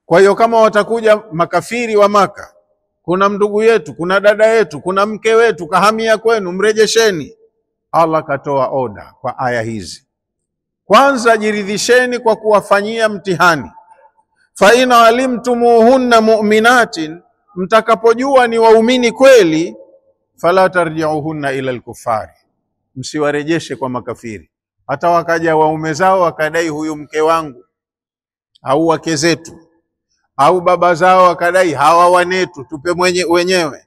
Kwa hiyo kama watakuja makafiri wa Maka, kuna ndugu yetu, kuna dada yetu, kuna mke wetu kahamia kwenu, mrejesheni. Allah katoa oda kwa aya hizi. Kwanza, jiridhisheni kwa kuwafanyia mtihani. Fa in alimtumuhunna mu'minatin, mtakapojua ni waumini kweli, fala tarji'uhunna ila al-kuffari, msiwarejeshe kwa makafiri. Hata wakaja waume zao wakadai huyu mke wangu, au wake zetu, au baba zao wakadai hawa wanetu, tupe wenyewe.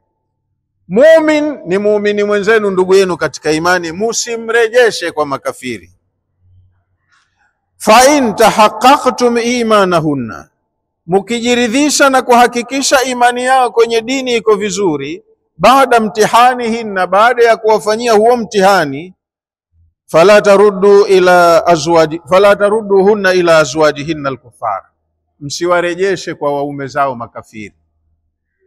Mumin ni muumini mwenzenu, ndugu yenu katika imani, musimrejeshe kwa makafiri. Fa in tahaqqaqtum imanahunna, mukijiridhisha na kuhakikisha imani yao kwenye dini iko vizuri, baada mtihani hinna, baada ya kuwafanyia huo mtihani, fala tarudduhunna ila azwajihinna al-kuffar, msiwarejeshe kwa waume zao makafiri.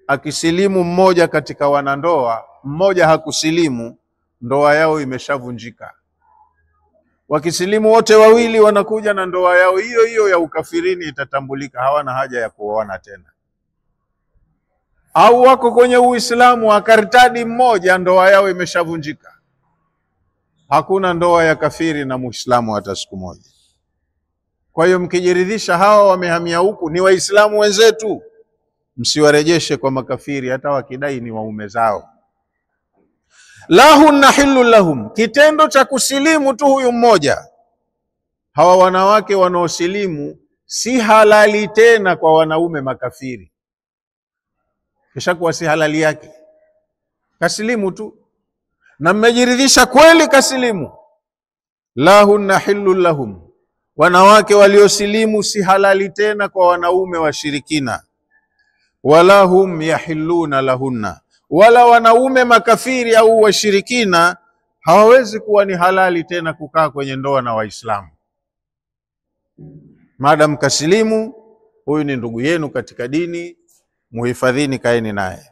Akisilimu mmoja katika wanandoa, mmoja hakusilimu, ndoa yao imeshavunjika. Wakisilimu wote wawili, wanakuja na ndoa yao hiyo hiyo ya ukafirini itatambulika, hawana haja ya kuoana tena. Au wako kwenye Uislamu, akartadi mmoja, ndoa yao imeshavunjika. Hakuna ndoa ya kafiri na Muislamu hata siku moja. Kwa hiyo mkijiridhisha hawa wamehamia huku ni Waislamu wenzetu, msiwarejeshe kwa makafiri hata wakidai ni waume zao. Lahunna hillu lahum, kitendo cha kusilimu tu huyu mmoja, hawa wanawake wanaosilimu si halali tena kwa wanaume makafiri. Kisha kuwa si halali yake, kasilimu tu na mmejiridhisha kweli kasilimu. Lahunna hillu lahum, wanawake waliosilimu si halali tena kwa wanaume washirikina. Wala hum yahilluna lahunna, wala wanaume makafiri au washirikina hawawezi kuwa ni halali tena kukaa kwenye ndoa na Waislamu. Madam kasilimu, huyu ni ndugu yenu katika dini, muhifadhini, kaeni naye.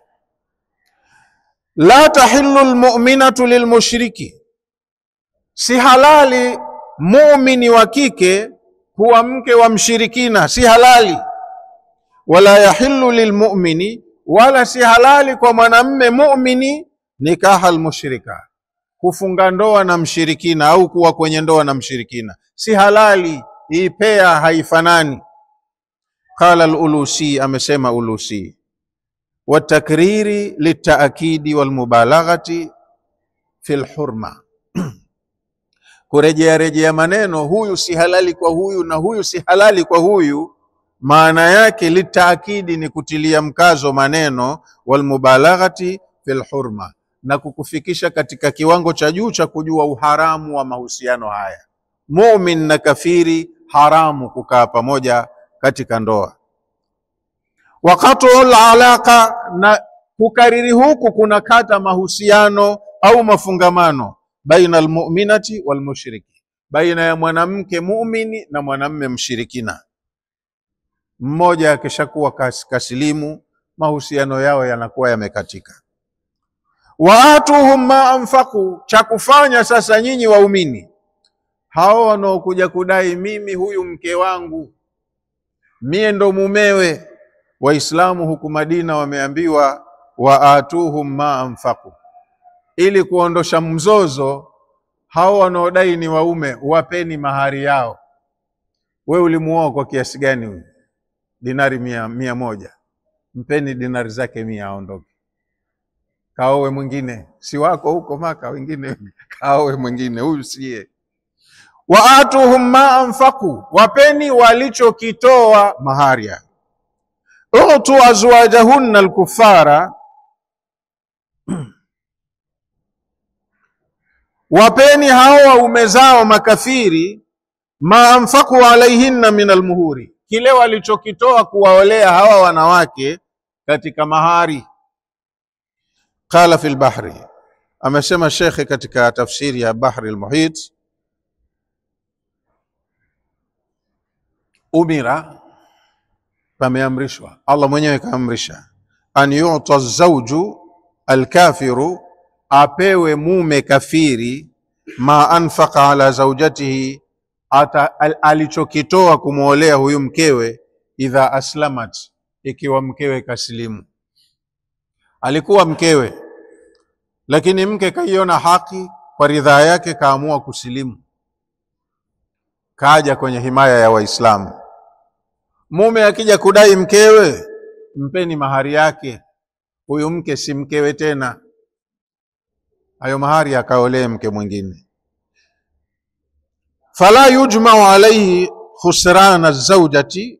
La tahillu almu'minatu lilmushriki, si halali muumini wa kike kuwa mke wa mshirikina, si halali. Wala yahillu lilmu'mini, wala si halali kwa mwanamme muumini nikaha almushrika, kufunga ndoa na mshirikina au kuwa kwenye ndoa na mshirikina, si halali. Hii pea haifanani. Qala al-Ulusi, amesema Ulusi, wa takriri litaakidi wal mubalaghati fil hurma, kurejea maneno, huyu si halali kwa huyu na huyu si halali kwa huyu, maana yake litaakidi ni kutilia mkazo maneno, wal mubalaghati fil hurma, na kukufikisha katika kiwango cha juu cha kujua uharamu wa mahusiano haya. Mumin na kafiri haramu kukaa pamoja katika ndoa. Waqatu'ul alaqa, na kukariri huku kunakata mahusiano au mafungamano, baina almu'minati wal mushriki, baina ya mwanamke muumini na mwanamme mshirikina. Mmoja akishakuwa kasilimu, mahusiano yao yanakuwa yamekatika. Waatuhum ma anfaqu, cha kufanya sasa nyinyi waumini, hao wanaokuja kudai mimi huyu mke wangu, mie ndo mumewe, Waislamu huku Madina wameambiwa waatuhum ma anfaqu, ili kuondosha mzozo. Hao wanaodai ni waume, wapeni mahari yao. Wewe ulimuoa kwa kiasi gani huyu? Dinari 100, mpeni dinari zake 100 aondoke, kaowe mwingine. Si wako huko Maka wengine, kaowe mwingine, huyu siye. Waatuhum ma anfaqu, wapeni walichokitoa mahari yao. Utu azwajahunna al-kuffara, wapeni hao waume zao makafiri, ma anfaqu alaihinna min almuhuri, kile walichokitoa kuwaolea hawa wanawake katika mahari. Qala fil bahri, amesema shekhe katika tafsiri ya Bahri al-Muhit, umira, pameamrishwa, Allah mwenyewe kaamrisha, an yu'ta zawju al-kafiru, apewe mume kafiri, ma anfaqa ala zawjatihi, alichokitoa kumuolea huyu mkewe, idha aslamat, ikiwa mkewe kasilimu. Alikuwa mkewe, lakini mke kaiona haki, kwa ridhaa yake kaamua kusilimu, kaja kwenye himaya ya Waislamu. Mume akija kudai mkewe, mpeni mahari yake, huyu mke si mkewe tena, hayo mahari akaolee mke mwingine. Fala yujma'u alayhi khusran az-zawjati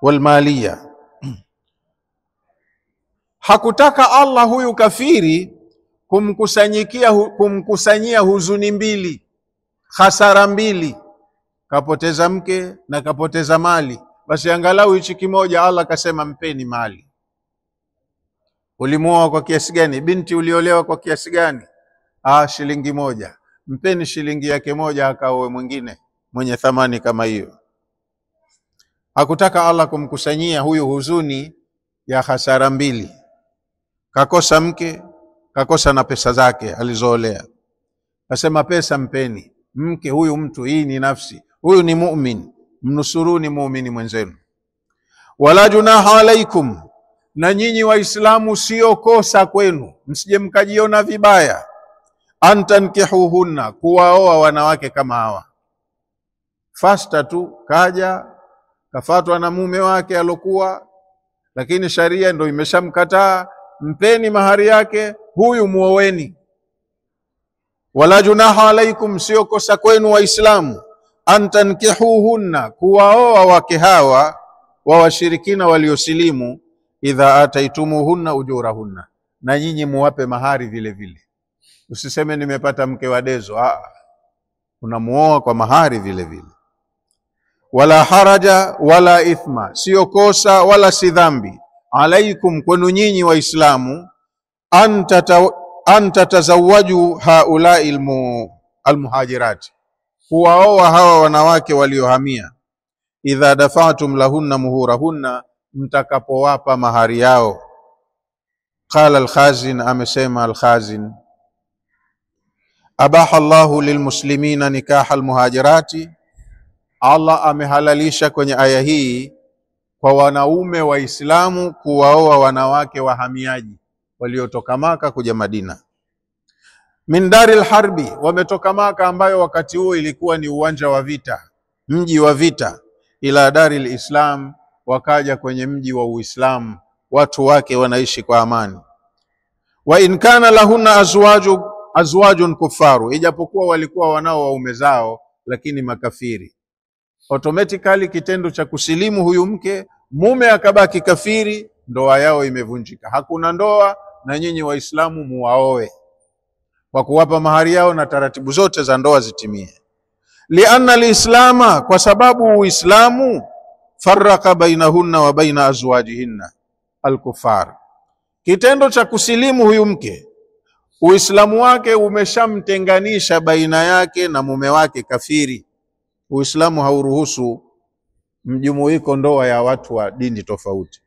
walmaliya. Hakutaka Allah huyu kafiri kumkusanyia huzuni mbili, hasara mbili, kapoteza mke na kapoteza mali. Basi angalau hichi kimoja Allah kasema mpeni mali. Ulimuoa kwa kiasi gani? Binti uliolewa kwa kiasi gani? Shilingi moja. Mpeni shilingi yake moja akaoe mwingine mwenye thamani kama hiyo. Hakutaka Allah kumkusanyia huyu huzuni ya hasara mbili. Kakosa mke, kakosa na pesa zake alizoolea. Kasema pesa mpeni, mke huyu mtu, hii ni nafsi, huyu ni mu'min, mnusuruni muumini mwenzenu. Wala junaha alaikum, na nyinyi Waislamu sio kosa kwenu, msije mkajiona vibaya, antankihuhunna, kuwaoa wanawake kama hawa. Fasta tu kaja kafatwa na mume wake alokuwa, lakini sharia ndio imeshamkataa, mpeni mahari yake, huyu muoweni. Wala junaha alaikum, sio kosa kwenu Waislamu, antankihuhunna, kuwaoa wake hawa wa washirikina waliosilimu, idha ataitumuhunna ujurahunna, na nyinyi muwape mahari vile vile. Usiseme nimepata mke wa dezo, unamuoa kwa mahari vile vile. Wala haraja wala ithma, sio kosa wala si dhambi, alaikum, kwenu nyinyi Waislamu, antatazawaju haulai almuhajirat, kuwaoa hawa wanawake waliohamia, idha dafatum lahunna muhurahunna, mtakapowapa mahari yao. Qala al-Khazin, amesema al-Khazin, abaha Allahu lilmuslimina nikaha almuhajirati, Allah amehalalisha kwenye aya hii kwa wanaume Waislamu kuwaoa wanawake wahamiaji waliotoka Maka kuja Madina. Min daril harbi, wametoka Maka ambayo wakati huo ilikuwa ni uwanja wa vita, mji wa vita, ila daril islam, wakaja kwenye mji wa Uislamu, watu wake wanaishi kwa amani. Wa in kana lahunna azwajun kufaru, ijapokuwa walikuwa wanao waume zao lakini makafiri. Automatically kitendo cha kusilimu huyu mke, mume akabaki kafiri, ndoa yao imevunjika. Hakuna ndoa, na nyinyi Waislamu muwaoe kwa kuwapa mahari yao na taratibu zote za ndoa zitimie. Lianna alislama, kwa sababu Uislamu, faraka bainahunna wa baina azwajihinna alkufar. Kitendo cha kusilimu huyu mke, Uislamu wake umeshamtenganisha baina yake na mume wake kafiri. Uislamu hauruhusu mjumuiko ndoa ya watu wa dini tofauti.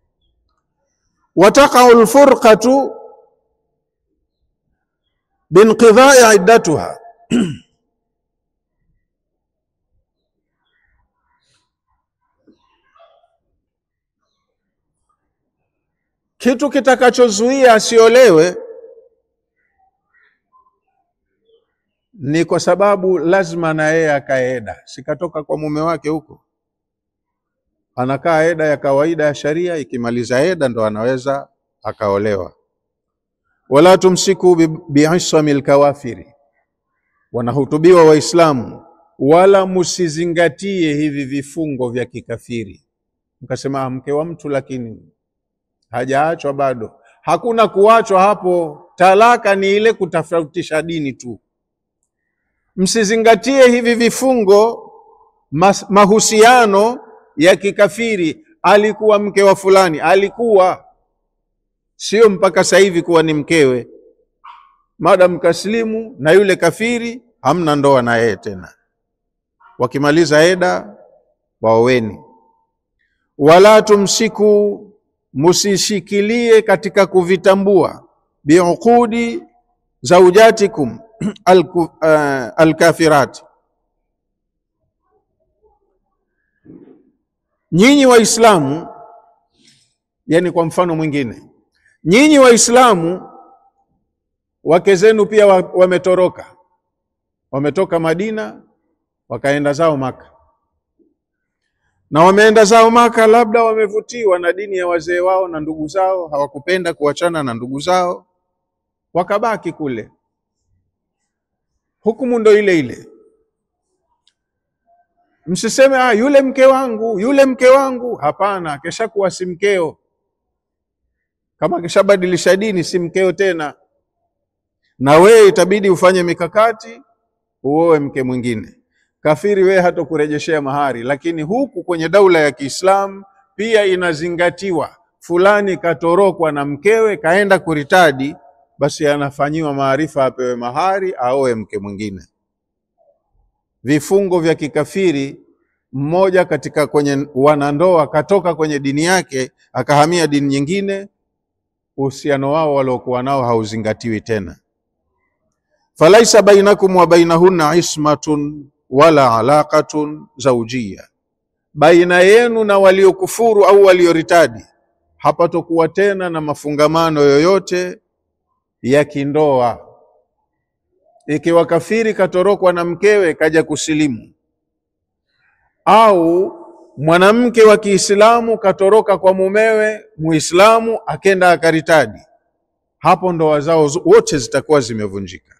Wataqa'u alfurqatu binqidha'i iddatuha, kitu kitakachozuia asiolewe ni kwa sababu lazima na yeye akaeda, sikatoka kwa mume wake huko, anakaa eda ya kawaida ya sharia, ikimaliza eda ndo anaweza akaolewa. Wala tumsiku bi'isamil kawafiri, wanahutubiwa Waislamu, wala musizingatie hivi vifungo vya kikafiri. Mkasema mke wa mtu lakini hajaachwa bado. Hakuna kuachwa hapo, talaka ni ile kutofautisha dini tu. Msizingatie hivi vifungo, mahusiano ya kikafiri. Alikuwa mke wa fulani, alikuwa, sio mpaka sasa hivi kuwa ni mkewe. Madam kaslimu na yule kafiri, hamna ndoa na yeye tena. Wakimaliza eda waoweni. Wala tumsiku, musishikilie katika kuvitambua, biuqudi zaujatikum alkafirat, nyinyi Waislamu, yani kwa mfano mwingine, nyinyi Waislamu wake zenu pia wametoroka, wametoka Madina wakaenda zao Maka, na wameenda zao Maka, labda wamevutiwa na dini ya wazee wao na ndugu zao, hawakupenda kuachana na ndugu zao, wakabaki kule. Hukumu ndo ile ile. Msiseme yule mke wangu, yule mke wangu. Hapana, keshakuwa si mkeo. Kama keshabadilisha dini, si mkeo tena, na wewe itabidi ufanye mikakati uoe mke mwingine. Kafiri wewe hatakurejeshea mahari, lakini huku kwenye daula ya Kiislamu pia inazingatiwa. Fulani katorokwa na mkewe kaenda kuritadi, basi anafanyiwa maarifa apewe mahari aoe mke mwingine. Vifungo vya kikafiri, mmoja katika kwenye wanandoa katoka kwenye dini yake akahamia dini nyingine, uhusiano wao waliokuwa nao hauzingatiwi tena. Falaisa bainakum wa bainahunna ismatun wala alaqatun zawjiyya, baina yenu na waliokufuru au walioritadi hapatokuwa tena na mafungamano yoyote ya kindoa. Ikiwa kafiri katorokwa na mkewe kaja kusilimu, au mwanamke wa Kiislamu katoroka kwa mumewe Muislamu akenda akaritadi, hapo ndoa zao wote zitakuwa zimevunjika.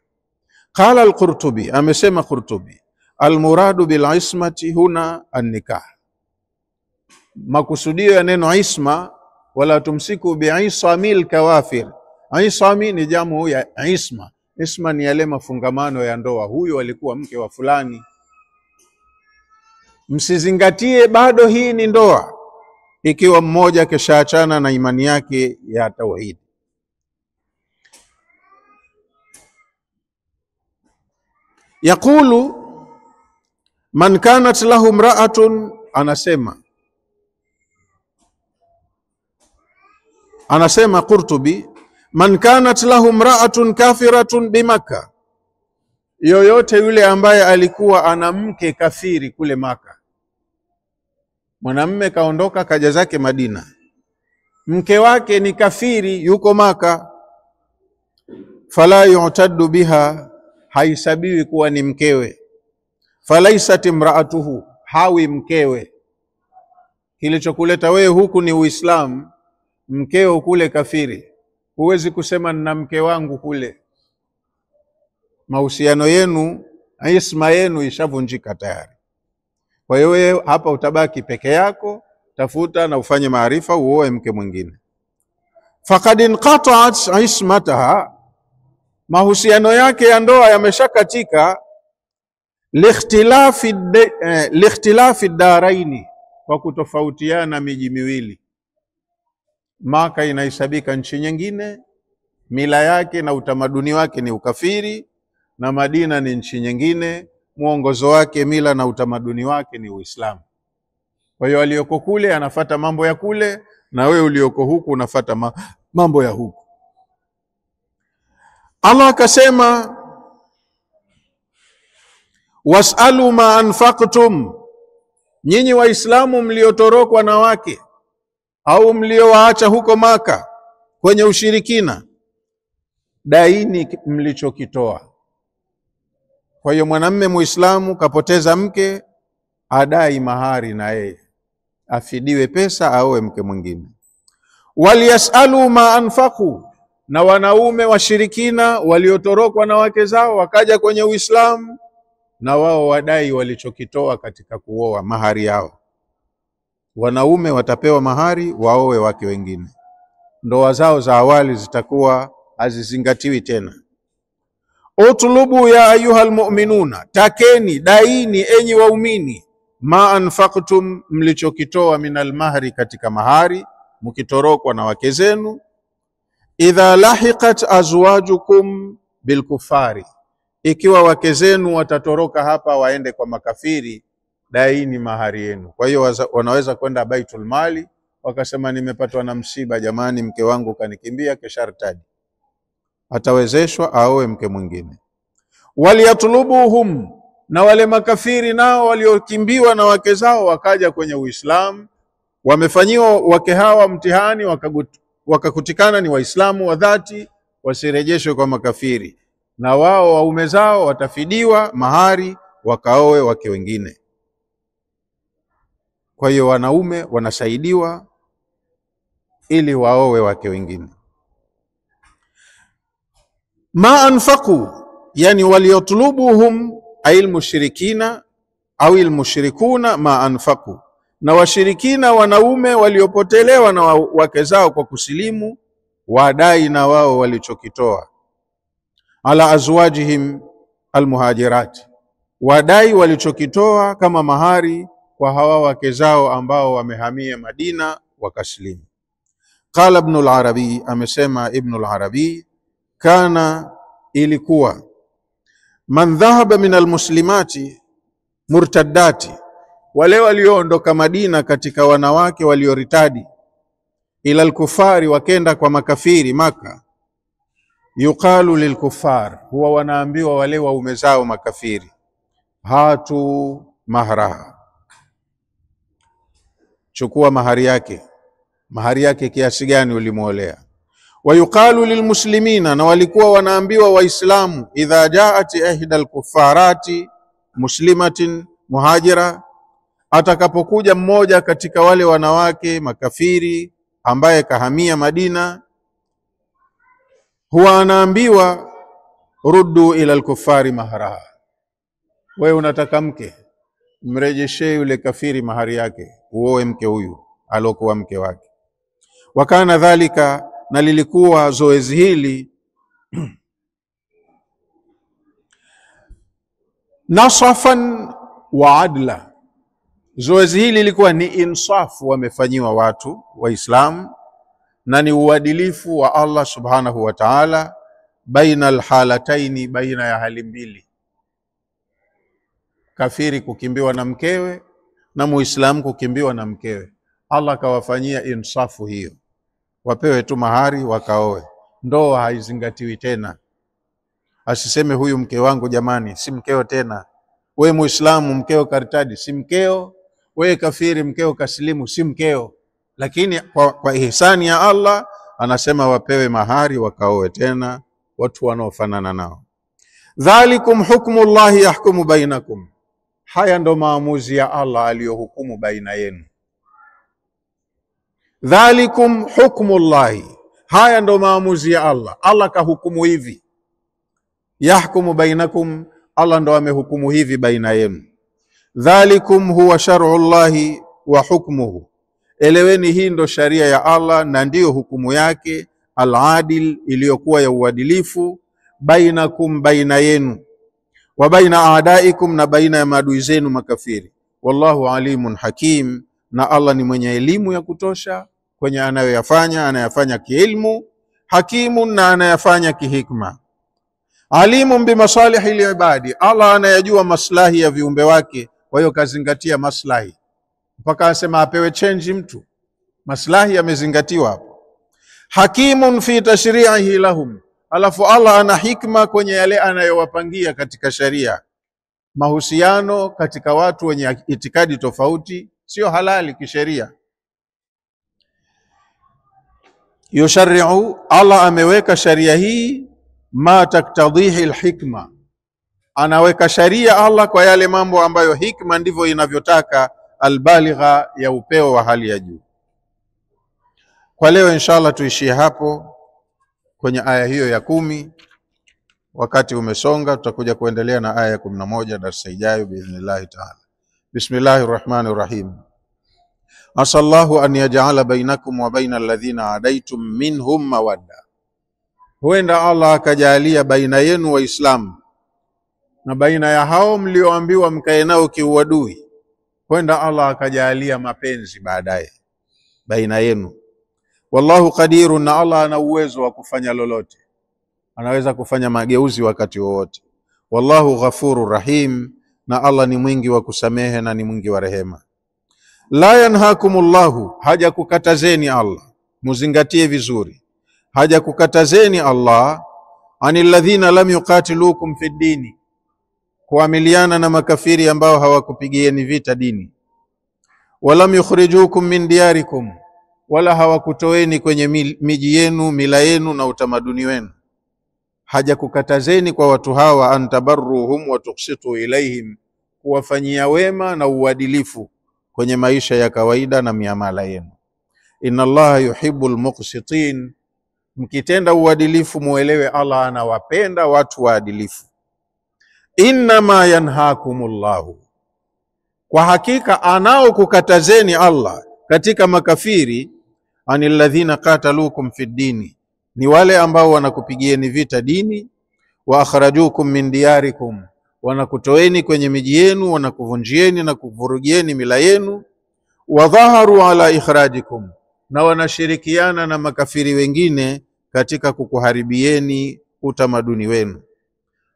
Qala al-Qurtubi, amesema Qurtubi, almuradu bil ismati huna an-nikah, makusudio ya neno isma, wala tumsiku bi'isamil kawafir. Isami ni jamu ya isma. Isma ni yale mafungamano ya ndoa, huyo alikuwa mke wa fulani. Msizingatie bado hii ni ndoa ikiwa mmoja keshaachana na imani yake ya tauhid. Yaqulu man kanat lahu mra'atun, anasema Qurtubi, man kanat lahu mra'atun kafiratun bimakka, yoyote yule ambaye alikuwa ana mke kafiri kule Maka. Mwanamume kaondoka kaja zake Madina, mke wake ni kafiri yuko Maka, fala yu'taddu biha, haisabiwi kuwa ni mkewe. Falaisat imra'atuhu, hawi mkewe. Kilichokuleta wewe huku ni Uislamu, mkeo kule kafiri. Huwezi kusema nina mke wangu kule. Mahusiano yenu, isma yenu ishavunjika tayari. Kwa hiyo wewe hapa utabaki peke yako, tafuta na ufanye maarifa uoe mke mwingine. Faqad inqata'at ismataha, mahusiano yake ya ndoa yameshakatika. Likhtilafi daraini, kwa kutofautiana miji miwili. Maka inahesabika nchi nyingine, mila yake na utamaduni wake ni ukafiri, na Madina ni nchi nyingine, mwongozo wake, mila na utamaduni wake ni Uislamu. Kwa hiyo aliyoko kule anafuata mambo ya kule, na wewe ulioko huku unafuata mambo ya huku. Allah akasema, wasalu ma anfaqtum, nyinyi Waislamu mliotorokwa na wake au mliowaacha huko Maka kwenye ushirikina, daini mlichokitoa. Kwa hiyo mwanamume Muislamu kapoteza mke, adai mahari na yeye afidiwe pesa aoe mke mwingine. Waliyasalu ma anfaqu, na wanaume washirikina waliotorokwa na wake zao wakaja kwenye Uislamu, na wao wadai walichokitoa katika kuoa, mahari yao. Wanaume watapewa mahari waoe wake wengine, ndoa zao za awali zitakuwa hazizingatiwi tena. Utlubu ya ayuhal mu'minuna, takeni, daini enyi waumini, ma anfaqtum, mlichokitoa, minal mahri, katika mahari, mkitorokwa na wake zenu. Idha lahiqat azwajukum bilkufari, ikiwa wake zenu watatoroka hapa waende kwa makafiri, daini mahari yenu. Kwa hiyo wanaweza kwenda Baitul Mali wakasema, nimepatwa na msiba jamani, mke wangu kanikimbia, keshartadi, atawezeshwa aoe mke mwingine. Waliyatlubuhum, na wale makafiri nao waliokimbiwa na wake zao wakaja kwenye Uislamu, wamefanyiwa wake hawa mtihani, wakakutikana ni Waislamu wa dhati, wasirejeshwe kwa makafiri, na wao waume zao watafidiwa mahari, wakaoe wake wengine. Kwa hiyo wanaume wanasaidiwa ili waowe wake wengine. Ma anfaqu, yani waliyatlubuhum ay almushrikina au almushrikuna ma anfaqu, na washirikina wanaume waliopotelewa na wake zao kwa kusilimu wadai na wao walichokitoa. Ala azwajihim almuhajirat, wadai walichokitoa kama mahari kwa hawa wake zao ambao wamehamia Madina wakasilimu. Qala Ibn al-Arabi, amesema Ibn al-Arabi, kana, ilikuwa, man dhahaba min almuslimati murtaddati, wale walioondoka Madina katika wanawake walioritadi, ila al-kufari, wakenda kwa makafiri Maka, yuqalu lilkufar, huwa wanaambiwa wale waume zao makafiri, hatu mahraha, chukua mahari yake. Mahari yake kiasi gani ulimuolea? Wa yuqalu lilmuslimina, na walikuwa wanaambiwa Waislamu, idha jaat ihda alkufarati muslimatin muhajira, atakapokuja mmoja katika wale wanawake makafiri ambaye kahamia Madina, huwa anaambiwa ruddu ila alkufari mahraha, wewe unataka mke, mrejeshe yule kafiri mahari yake, uoe mke huyu alokuwa mke wake. Wakana dhalika, na lilikuwa zoezi hili nasafan wa adla, zoezi hili lilikuwa ni insafu wamefanyiwa watu Waislamu, na ni uadilifu wa Allah subhanahu wa ta'ala, baina alhalataini, baina ya hali mbili, kafiri kukimbiwa na mkewe na Muislamu kukimbiwa na mkewe. Allah kawafanyia insafu hiyo, wapewe tu mahari wakaoe. Ndoa haizingatiwi tena, asiseme huyu mke wangu jamani si mkeo tena. We Muislamu mkeo karitadi si mkeo, we kafiri mkeo kasilimu si mkeo. Lakini kwa ihsani ya Allah anasema wapewe mahari wakaoe tena watu wanaofanana nao. Dhalikum hukmullahi yahkumu bainakum, haya ndo maamuzi ya Allah aliyohukumu baina yenu. Dhalikum hukmullahi, haya ndo maamuzi ya Allah. Allah kahukumu hivi. Yahkumu bainakum, Allah ndo amehukumu hivi baina yenu. Dhalikum huwa shar'ullahi wa hukmuhu, eleweni hii ndo sharia ya Allah na ndiyo hukumu yake. Al-adil, iliyokuwa ya uadilifu. Bainakum, baina yenu. Wa baina aadaikum, na baina ya maadui zenu makafiri. Wallahu alimun hakim, na Allah ni mwenye elimu ya kutosha kwenye anayoyafanya, anayafanya kiilmu. Hakimun, na anayafanya kihikma. Alimun bimasalihi liibadi, Allah anayajua maslahi ya viumbe wake, kwa hiyo kazingatia maslahi mpaka asema apewe change mtu, maslahi yamezingatiwa hapo. Hakimun fi tashri'ihi lahum, alafu Allah ana hikma kwenye yale anayowapangia katika sharia. Mahusiano katika watu wenye itikadi tofauti sio halali kisheria. Yushari'u, Allah ameweka sharia hii, ma taktadhihi alhikma, anaweka sharia Allah kwa yale mambo ambayo hikma ndivyo inavyotaka, albaligha, ya upeo wa hali ya juu. Kwa leo inshallah tuishie hapo kwenye aya hiyo ya 10. Wakati umesonga, tutakuja kuendelea na aya ya 11 darasa ijayo biidhnillah ta'ala. Bismillahirrahmanirrahim. Asallahu an yaj'ala bainakum wa bainal ladhina adaitum minhum mawadda, huenda Allah akajalia baina yenu Waislamu na baina ya hao mlioambiwa mkae nao kiuadui, huenda Allah akajalia mapenzi baadaye baina yenu. Wallahu qadirun, na Allah ana uwezo wa kufanya lolote, anaweza kufanya mageuzi wakati wowote. Wallahu ghafurur rahim, na Allah ni mwingi wa kusamehe na ni mwingi wa rehema. La yanhakumullahu, haja kukatazeni Allah, muzingatie vizuri, haja kukatazeni Allah, anil ladhina lam yuqatilukum fid dini, kuamiliana na makafiri ambao hawakupigieni vita dini. walam yukhrijukum min diyarikum, wala hawakutoeni kwenye miji yenu, mila yenu na utamaduni wenu. Hajakukatazeni kwa watu hawa, antabarruhum wa tuqsitu ilaihim, kuwafanyia wema na uadilifu kwenye maisha ya kawaida na miamala yenu. Inna Allaha yuhibbul muqsitin, mkitenda uadilifu muelewe Allah anawapenda watu waadilifu. Innama yanhakumullahu, kwa hakika anaokukatazeni Allah katika makafiri, anil ladhina qatalukum fid dini, ni wale ambao wanakupigieni vita dini, wa akhrajukum min diyarikum, wanakutoeni kwenye miji yenu, wanakuvunjieni na kuvurugieni mila yenu, wa dhaharu ala ikhrajikum, na wanashirikiana na makafiri wengine katika kukuharibieni utamaduni wenu.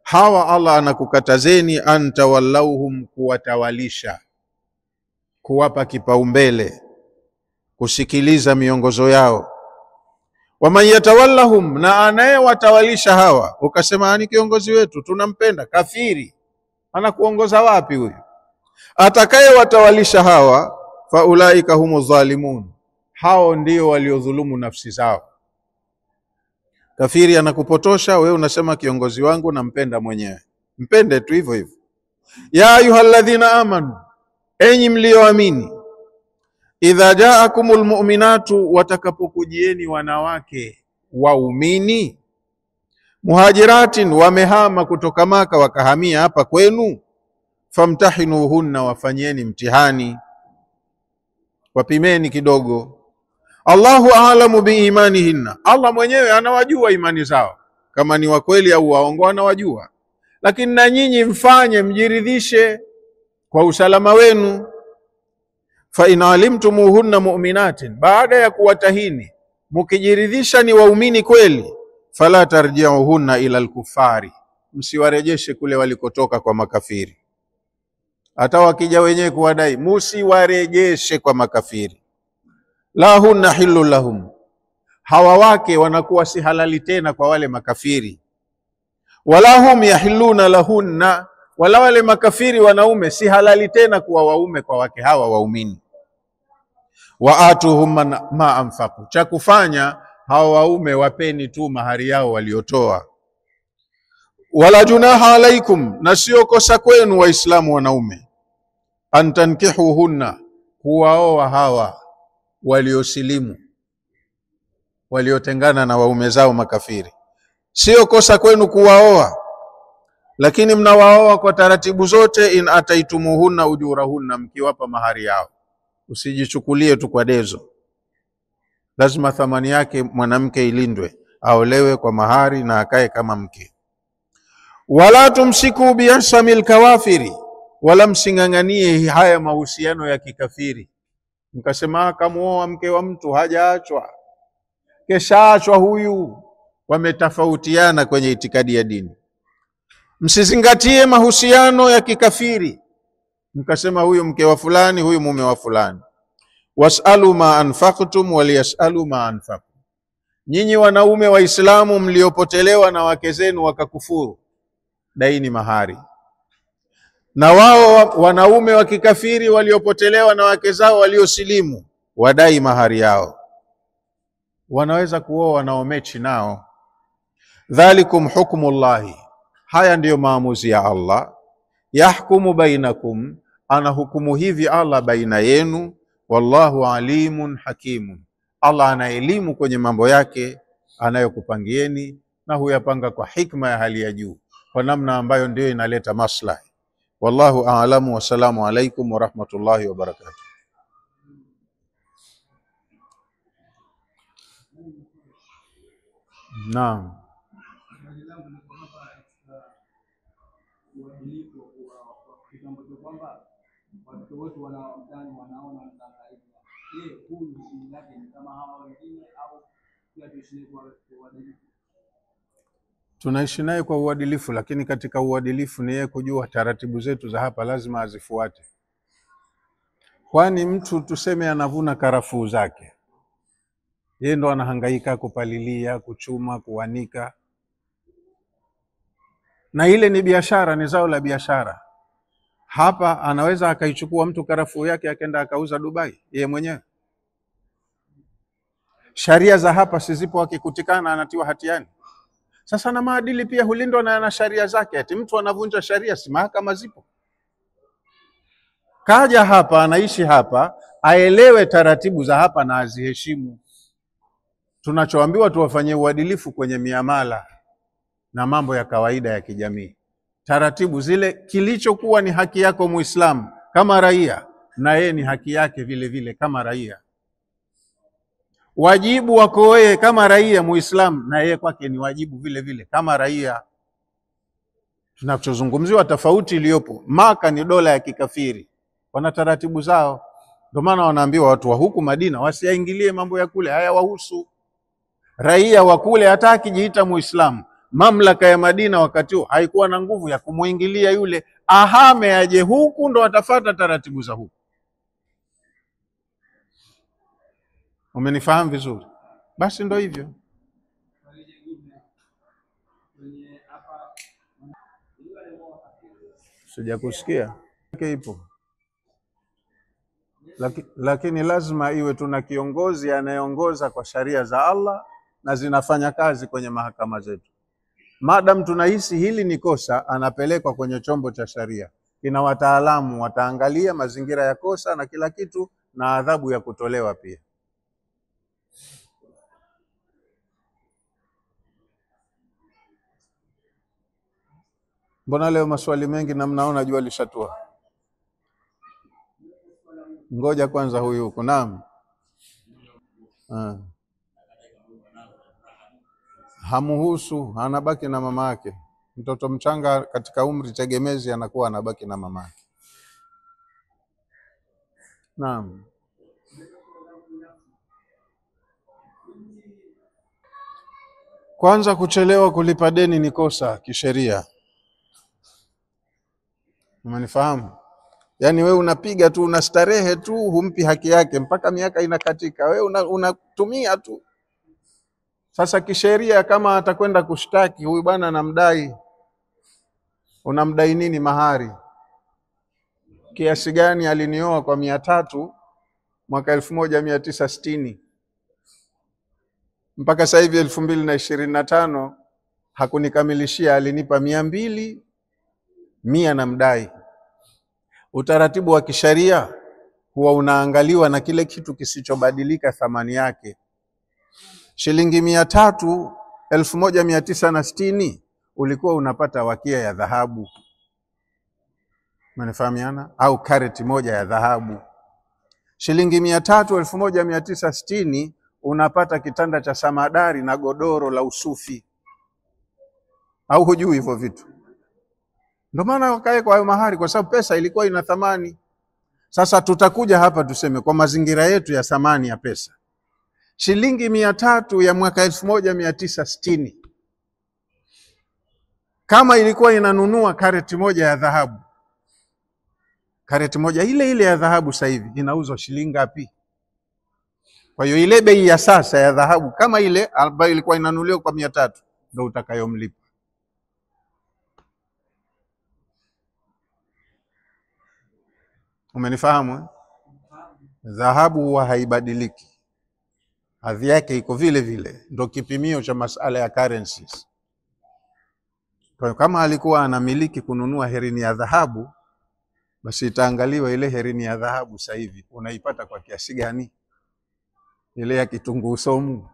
Hawa Allah anakukatazeni antawallauhum, kuwatawalisha, kuwapa kipaumbele, kusikiliza miongozo yao. Waman yatawallahum, na anayewatawalisha hawa, ukasema ni kiongozi wetu tunampenda, kafiri, anakuongoza wapi huyu? Atakayewatawalisha hawa, faulaika humu dhalimun, hao ndio waliodhulumu nafsi zao. Kafiri anakupotosha, wewe unasema kiongozi wangu nampenda mwenyewe, mpende tu hivyo hivyo. Ya ayyuhalladhina amanu, enyi mlioamini, idha jaakumul mu'minatu, watakapokujieni wanawake waumini, muhajiratin, wamehama kutoka Maka wakahamia hapa kwenu, famtahinuhunna, wafanyeni mtihani, wapimeni kidogo. Allahu a'lamu biimanihinna, Allah mwenyewe anawajua imani zao, kama ni wakweli au waongo anawajua. Lakini na nyinyi mfanye, mjiridhishe kwa usalama wenu. Fa in alimtumuhunna mu'minatin, baada ya kuwatahini mukijiridhisha ni waumini kweli, fala tarji'uhunna ila al-kuffari, msiwarejeshe kule walikotoka kwa makafiri. Hata wakija wenyewe kuwadai, musiwarejeshe kwa makafiri. La hunna hillu lahum, hawa wake wanakuwa si halali tena kwa wale makafiri. Wala hum yahilluna lahunna, wala wale makafiri wanaume si halali tena kuwa waume kwa wake hawa waumini. Wa atuhum ma anfaqu, cha kufanya hawa waume wapeni tu mahari yao waliotoa. Wala junaha alaikum, na sio kosa kwenu waislamu wanaume, antankihuhunna, kuwaoa hawa waliosilimu, waliotengana na waume zao makafiri. Sio kosa kwenu kuwaoa, lakini mnawaoa kwa taratibu zote. In ataitumuhunna ujurahunna, mkiwapa mahari yao. Usijichukulie tu kwa dezo, lazima thamani yake mwanamke ilindwe, aolewe kwa mahari na akae kama mke. Wala tumsiku biasamil kawafiri, wala msinganganie haya mahusiano ya kikafiri. Mkasema kamuoa mke wa mtu hajaachwa, keshaachwa huyu, wametofautiana kwenye itikadi ya dini. Msizingatie mahusiano ya kikafiri, mkasema huyu mke wa fulani, huyu mume wa fulani. Wasalu ma anfaqtum waliyasalu ma anfaqu, nyinyi wanaume waislamu mliopotelewa na wake zenu wakakufuru, daini mahari. Na wao wanaume wa kikafiri waliopotelewa na wake zao waliosilimu, wadai mahari yao. Wanaweza kuoa wanaomechi nao. Dhalikum hukmullahi, haya ndiyo maamuzi ya Allah. Yahkumu bainakum, anahukumu hivi Allah baina yenu. Wallahu alimun hakimun, Allah ana elimu kwenye mambo yake anayokupangieni, na huyapanga kwa hikma ya hali ya juu, kwa namna ambayo ndio inaleta maslahi. Wallahu a'lamu. Wassalamu alaikum wa rahmatullahi wa barakatuh. Naam. Tunaishi naye kwa uadilifu, lakini katika uadilifu ni yeye kujua taratibu zetu za hapa lazima azifuate. Kwani mtu tuseme anavuna karafuu zake, yeye ndo anahangaika kupalilia, kuchuma, kuanika, na ile ni biashara, ni zao la biashara. Hapa anaweza akaichukua mtu karafuu yake akaenda akauza Dubai yeye mwenyewe. Sharia za hapa sizipo, akikutikana anatiwa hatiani. Sasa na maadili pia hulindwa na sharia zake. Ati mtu anavunja sharia, si mahakama zipo? Kaja hapa, anaishi hapa, aelewe taratibu za hapa na aziheshimu. Tunachoambiwa tuwafanyie uadilifu kwenye miamala na mambo ya kawaida ya kijamii. Taratibu zile, kilichokuwa ni haki yako Muislamu kama raia, na yeye ni haki yake vile vile kama raia. Wajibu wako wewe kama raia Muislamu, na yeye kwake ni wajibu vile vile kama raia. Tunachozungumziwa tofauti iliyopo, Maka ni dola ya kikafiri, wana taratibu zao. Ndio maana wanaambiwa watu wa huku Madina wasiingilie mambo ya kule, haya wahusu. Raia wa kule hata akijiita Muislamu, mamlaka ya Madina wakati huo haikuwa na nguvu ya kumuingilia yule, ahame aje huku ndo atafuata taratibu za huku. Umenifahamu vizuri? Basi ndo hivyo. Sijakusikia. Ipo. Lakini lazima iwe tuna kiongozi anayeongoza kwa sharia za Allah na zinafanya kazi kwenye mahakama zetu. Madam tunahisi hili ni kosa, anapelekwa kwenye chombo cha sharia. Ina wataalamu wataangalia mazingira ya kosa na kila kitu na adhabu ya kutolewa pia. Mbona leo maswali mengi na mnaona jua lishatua? Ngoja kwanza huyu huko. Naam. Hamuhusu, anabaki na mama yake. Mtoto mchanga katika umri tegemezi anakuwa anabaki na mama yake. Naam. Kwanza, kuchelewa kulipa deni ni kosa kisheria. Umenifahamu? Yaani wewe unapiga tu, unastarehe tu, humpi haki yake mpaka miaka inakatika. Wewe unatumia tu. Sasa kisheria, kama atakwenda kushtaki huyu bwana anamdai, unamdai nini? Mahari kiasi gani? Alinioa kwa 300 mwaka 1960 mpaka sasa hivi 2025 hakunikamilishia, alinipa 200, 100 namdai. Utaratibu wa kisheria huwa unaangaliwa na kile kitu kisichobadilika thamani yake. Shilingi 300 1960 ulikuwa unapata wakia ya dhahabu. Mnafahamiana? Au kareti moja ya dhahabu. Shilingi 300 1960 unapata kitanda cha samadari na godoro la usufi. Au hujui hivyo vitu? Ndio maana wakae kwa hayo mahari, kwa sababu pesa ilikuwa ina thamani. Sasa tutakuja hapa tuseme kwa mazingira yetu ya thamani ya pesa. Shilingi 300 ya mwaka 1960 kama ilikuwa inanunua kareti moja ya dhahabu, kareti moja ile ile ya dhahabu sasa hivi inauzwa shilingi ngapi? Kwa hiyo ile bei ya sasa ya dhahabu kama ile ambayo ilikuwa inanunuliwa kwa 300 ndio utakayomlipa. Umenifahamu? Dhahabu huwa haibadiliki, hadhi yake iko vile vile, ndio kipimio cha masala ya currencies. Kwa hiyo kama alikuwa anamiliki kununua herini ya dhahabu, basi itaangaliwa ile herini ya dhahabu sasa hivi unaipata kwa kiasi gani, ile ya kitunguu somu.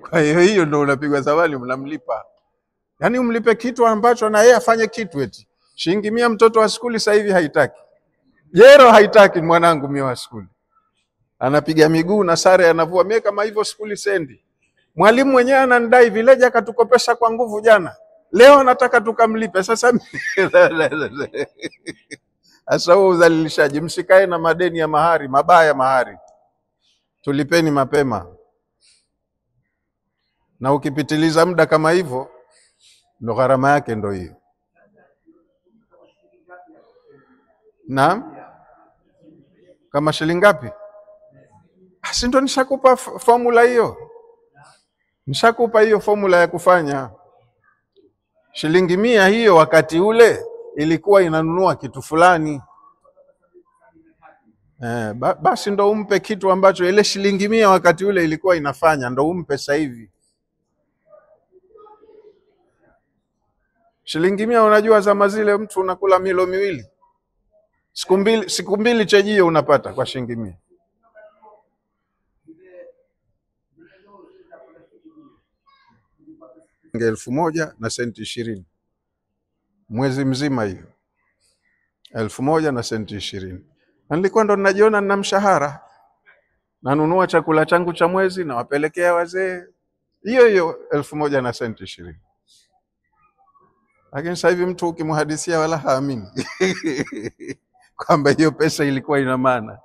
Kwa hiyo ndio unapigwa zawadi, mnamlipa. Yaani umlipe kitu ambacho na yeye afanye kitu. Eti shilingi 100 mtoto wa skuli sasa hivi haitaki. Jero haitaki mwanangu mimi wa skuli. Anapiga miguu na sare anavua. Mimi kama hivyo skuli sendi. Mwalimu mwenyewe ananidai vileja katukopesha kwa nguvu jana. Leo nataka tukamlipe. Sasa asa huo udhalilishaji. Msikae na madeni ya mahari, mabaya mahari. Tulipeni mapema. Na ukipitiliza muda kama hivyo, ndo gharama yake ndo hiyo. Naam? Kama shilingi ngapi? Asi ndo nishakupa formula hiyo. Nishakupa hiyo formula ya kufanya. Shilingi 100 hiyo wakati ule ilikuwa inanunua kitu fulani. Basi ndo umpe kitu ambacho ile shilingi 100 wakati ule ilikuwa inafanya, ndo umpe sasa hivi. Shilingi 100 unajua zama zile mtu unakula milo miwili. Siku mbili chajio unapata kwa shilingi 100. Shilingi 1000 na senti 20. Mwezi mzima hiyo. 1000 na senti 20. Na nilikuwa ndo ninajiona nina mshahara. Nanunua chakula changu cha mwezi na wapelekea wazee. Hiyo 1000 na senti 20. Lakini sasa hivi mtu ukimhadithia wala haamini kwamba hiyo pesa ilikuwa ina maana.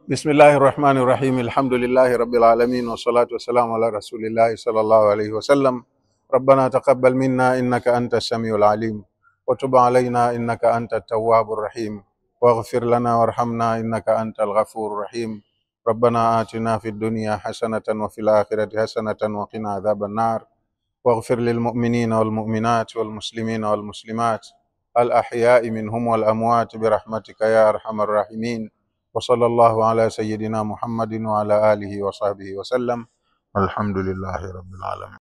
Bismillahirrahmanirrahim. Alhamdulillahi rabbil alamin wassalatu wassalamu ala rasulillahi sallallahu alayhi wasallam. Rabbana taqabbal minna innaka antas samiul alim wa tub alayna innaka antat tawwabur rahim waghfir lana warhamna innaka antal ghafurur rahim. Rabbana atina fid dunya hasanatan wa fil akhirati hasanatan wa qina adhaban nar. واغفر للمؤمنين والمؤمنات والمسلمين والمسلمات الأحياء منهم والأموات برحمتك يا أرحم الراحمين. وصلى الله على سيدنا محمد وعلى آله وصحبه وسلم. الحمد لله رب العالمين.